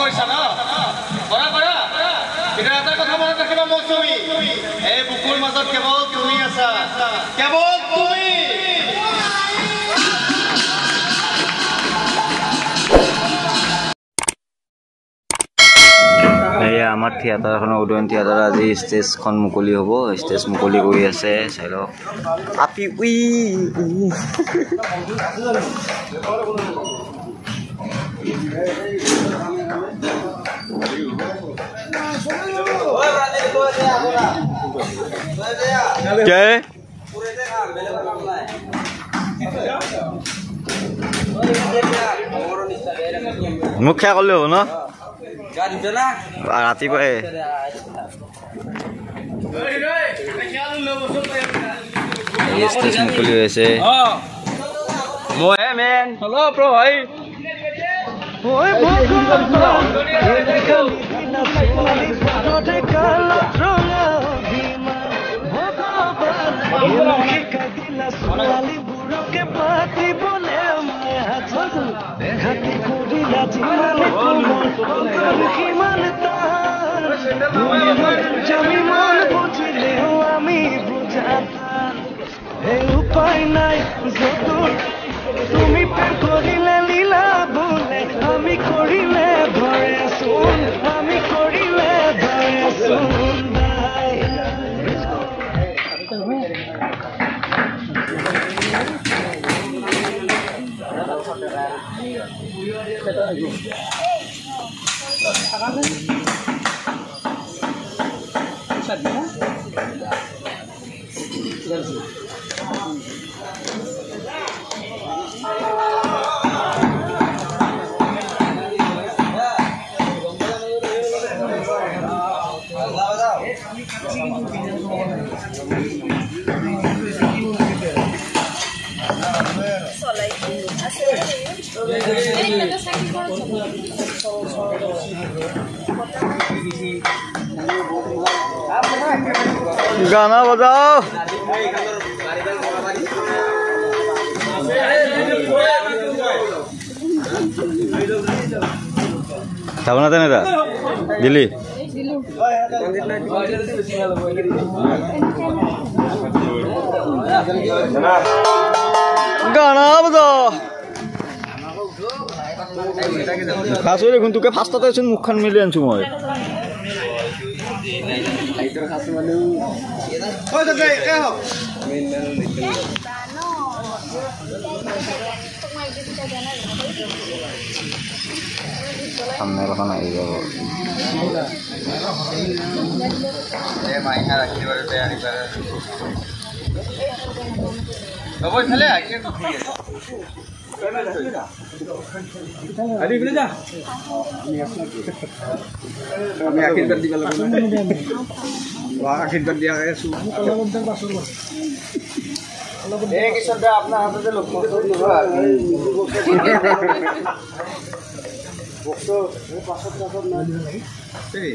কৰিছা ন কৰা কৰা কিন্তু এটা কথা মনত ৰাখিবা মৌচুমী এই বুকুৰ মাজত কেৱল তুমি আছা কেৱল তুমি এয়া আমাৰ থিয়েটাৰখনৰ উদয়ন থিয়েটাৰ আজি ষ্টেজখন মুকলি হ'ব ষ্টেজ মুকলি কৰি আছে চাই লওক আপি উই কে মোক খেয়া কৰিলে হ'ব ন ৰাতিপুৱাই ষ্টেজ মুকলি হৈ আছে মই মেন হেল্ল' প্ৰ ভাই উপায় নাই তুমি কৰিলে লীলা বোলে আমি কৰিলে ভৰে চোন আমি কৰিলে ভৰে চোন गाना बजाओ थावना था ना दिल्ली गाना बजाओ खास देखो तुके फास्टते मुखखान मिले आनছো মই thumbnail kan ahi যাব এ মাইহা রাখি বারে তৈরি করে তবে চলে আইকে ঠিক আছে अरे इकडे जा আমি আখির कर दिबा लागो वाह आखिर कर दिया है सु ए किशोर दा अपना हाथ से लोग फोटो दिबा बक्सो वो पासत ना दिबा लागि ए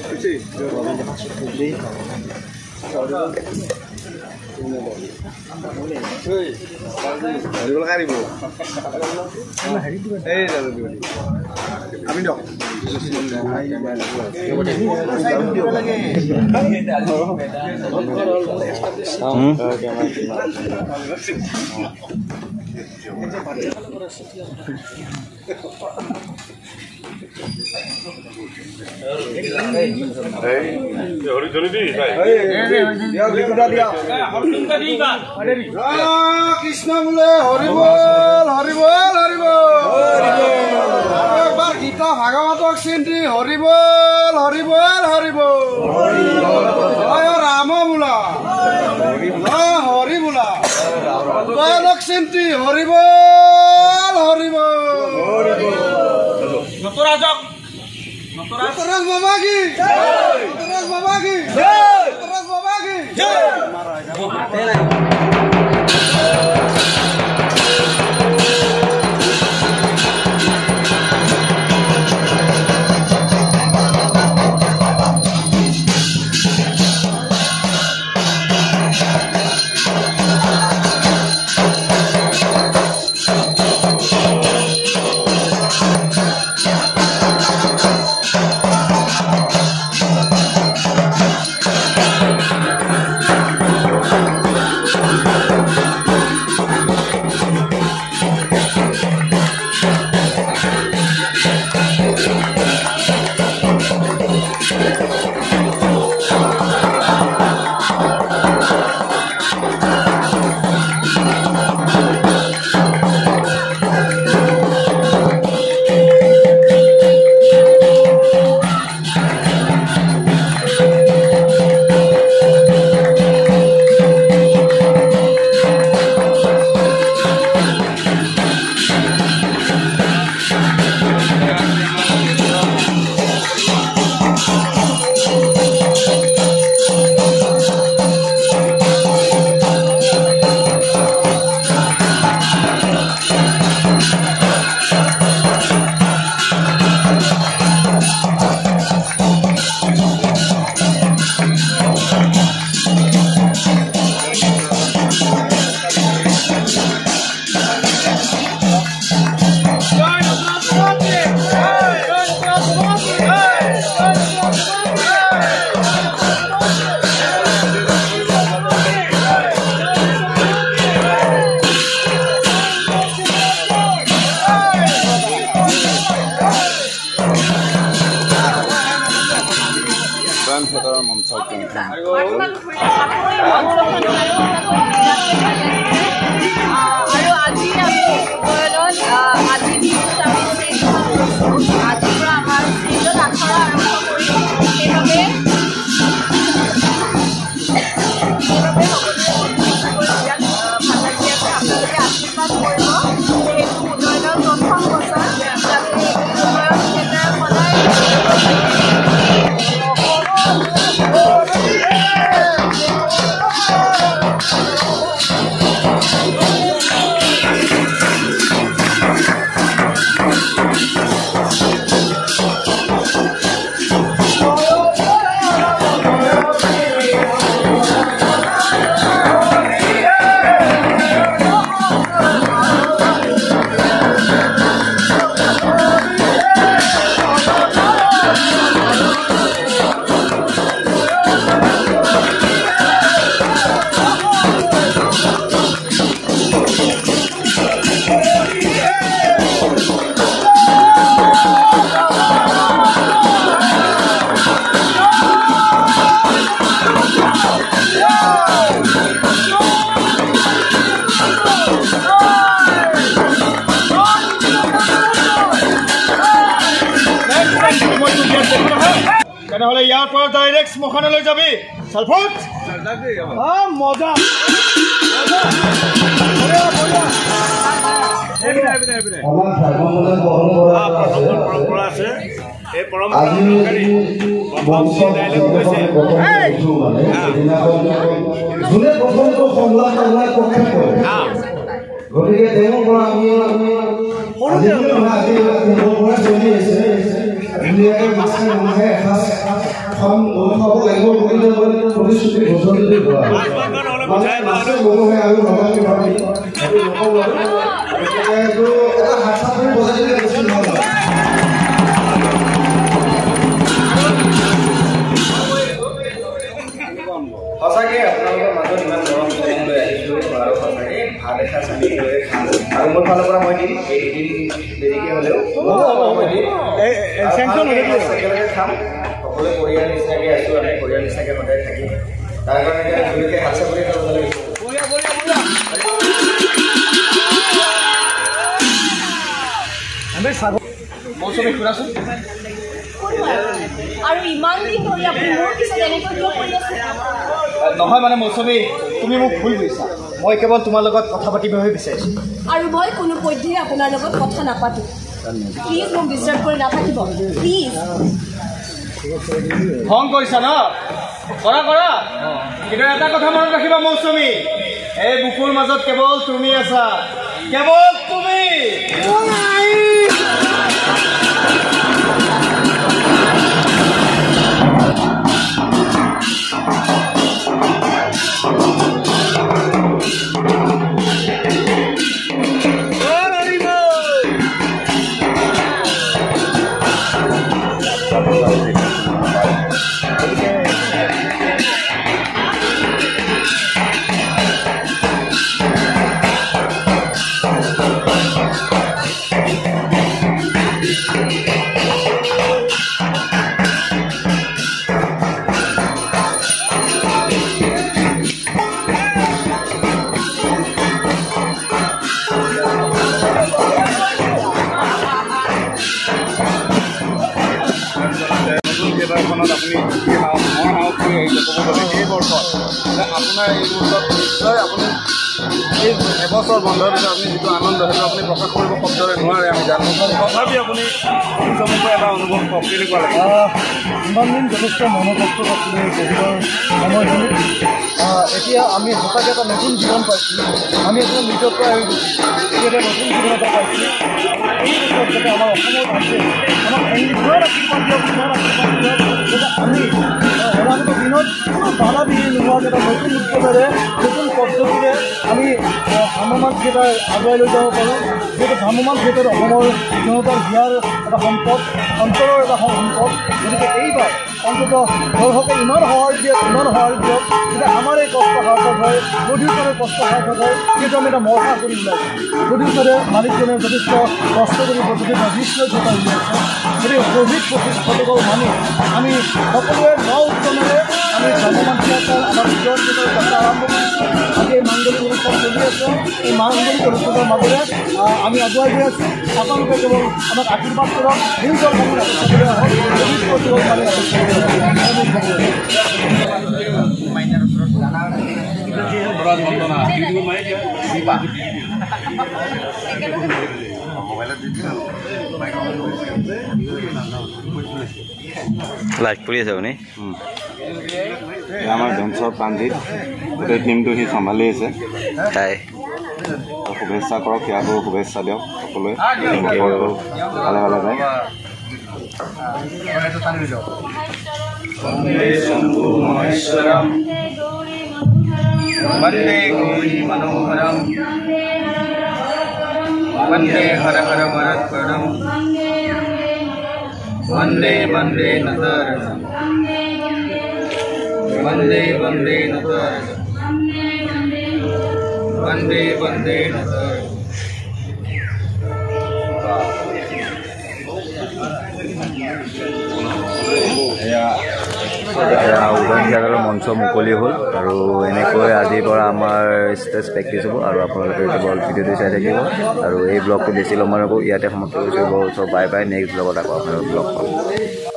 किसी जो बाबा के पास दे Hari kali bu, amin dok. Krishna mule Hari bol Hari bol Hari bol ekbar Gita Bhagavatok sindi Hari bol Hari bol Hari bol ayo Rama mula Hari mula Bhagavatok sindi Hari bol Hari bol Notorajak Notoras Baba ki Notoras Baba ki Notoras Baba ki আশীৰ্বাদ কৰিব সেইটো উন্নয়নৰ প্ৰথম বছৰ যাতে উন্নয়ন theatre তেনেহ'লে ইয়াৰ পৰা ডাইৰেক্ট শ্মশানলৈ যাবি চালফুট মজা পৰম্পৰা আছে এই পৰম্পৰা গতিকে তেওঁৰ পৰা আমি ধুনীয়াকৈ মাছে মানুহে এসাঁজ খাব লাগিব বুলি প্ৰতিশ্ৰুতি ঘোষণা দি লোৱা মাছে মানুহে আৰু নগামী ভাবি এইটো এটা হাত চাপৰি বজাই দিলে বেছি ভাল হয় সঁচাকৈ আপোনালোকৰ মাজত ইমান গৰম গৰম লৈ আহিছোঁ আৰু সঁচাকৈ ভাত এসাঁজ আমি লৈ খাম আৰু মোৰ ফালৰ পৰা মই দিম এদিন দেৰিকৈ হ'লেও মই দিম একেলগে খাম সকলোৱে পৰিয়াল নিচিনাকৈ আছোঁ আমি পৰিয়াল নিচিনাকৈ সদায় থাকিম তাৰ কাৰণে ধুনীয়াকৈ হাত চাপৰি খাব লাগিছে মৌচুমী শুনাচোন আৰু ইমান দিন ধৰি আপুনি মোৰ পিছত এনেকৈ কিয় কৰি আছে নহয় মানে মৌচুমী তুমি মোক ভুল বুজিছা মই কেৱল তোমাৰ লগত কথা পাতিবহে বিচাৰিছোঁ আৰু মই কোনো পধ্যেই আপোনাৰ লগত কথা নাপাতো প্লিজ মোক ডিষ্টাৰ্ব কৰি নাথাকিব প্লিজ খং কৰিছা ন কৰা কৰা কিন্তু এটা কথা মনত ৰাখিবা মৌচুমী এই বুকুৰ মাজত কেৱল তুমি আছা কেৱল তুমি আপোনাৰ এই মুহূৰ্তত নিশ্চয় আপুনি এই এবছৰ বন্ধৰ পিছত আপুনি যিটো আনন্দ সেইটো আপুনি প্ৰকাশ কৰিব শব্দৰে নোৱাৰে আমি জানো তথাপি আপুনি চমুকৈ এটা অনুভৱ কওক কেনেকুৱা লাগে ইমান দিন যথেষ্ট মনোভক্ত আছিলে কোভিডৰ সময়খিনি এতিয়া আমি সঁচাকৈ এটা নতুন জীৱন পাইছোঁ আমি এতিয়া নিজৰ পৰা আহি গৈছোঁ এতিয়া নতুন জীৱন এটা পাইছোঁ এই বছৰত যাতে আমাৰ অসমত আছে আমাক ইমান আশীৰ্বাদ দিয়ক যাতে আমি অনাগত দিনত কোনো বাধা বিঘিনি নোহোৱাকৈ এটা নতুন উদ্যোগেৰে নতুন পদ্ধতিৰে আমি ভ্ৰাম্যমান থিয়েটাৰ আগুৱাই লৈ যাব পাৰোঁ যিহেতু ভ্ৰাম্যমান থিয়েটাৰ অসমৰ জনতাৰ হিয়াৰ এটা সম্পদ অন্তৰৰ এটা সম্পদ গতিকে এইবাৰ অন্ততঃ দৰ্শকে ইমান সঁহাৰি দিয়ক যেতিয়া আমাৰ এই কষ্ট সাৰ্থক হয় প্ৰডিউচাৰৰ কষ্ট সাৰ্থক হয় সেইটো আমি এটা মৰ্ষা কৰি ওলাইছোঁ প্ৰডিউচাৰে মালিকজনে যথেষ্ট কষ্ট কৰি প্ৰতিটো নিশ্চয় থিয়েটাৰ উলিয়াইছে গতিকে কোভিড প্ৰতিষেধকৰ মানি আমি সকলোৱে ন উদ্যমেৰে আমি ভ্ৰাম্যমান থিয়েটাৰ আমাৰ নিজৰ থিয়েটাৰ যাত্ৰা আৰম্ভ কৰিছোঁ আজি এই মাংগলিক অনুষ্ঠান চলি আছে এই মাংগলিক অনুষ্ঠানৰ মাজেৰে আমি আগুৱাই গৈ আছোঁ আপোনালোকে কেৱল আমাক আশীৰ্বাদ কৰক নিউজৰ কামত কোভিড প্ৰতিৰোধ মানে বৰা বন্দনা লাইক কৰি আছে আপুনি আমাৰ বেঞ্চৰ প্ৰান্তিত গোটেই টিমটো সি চম্ভালি আছে হাই শুভেচ্ছা কৰক সেয়াকো শুভেচ্ছা দিয়ক সকলোৱে ভালে ভালে যায় वंदे गौरी मनोहरम वंदे हर हर मरत्परम वंदे वंदे नतर वंदे वंदे नतर वंदे वंदे नतर উদয়ন থিয়েটাৰৰ মঞ্চ মুকলি হ'ল আৰু এনেকৈ আজিৰ পৰা আমাৰ ষ্টেজ প্ৰেক্টিছ হ'ব আৰু আপোনালোকে কেৱল ভিডিঅ'টো চাই থাকিব আৰু এই ব্লগটো বেছি লম্বা নকৰোঁ ইয়াতে সমাপ্ত কৰিছোঁ বাই বাই নেক্সট ব্লগত আকৌ আপোনালোকৰ ব্লগ পাম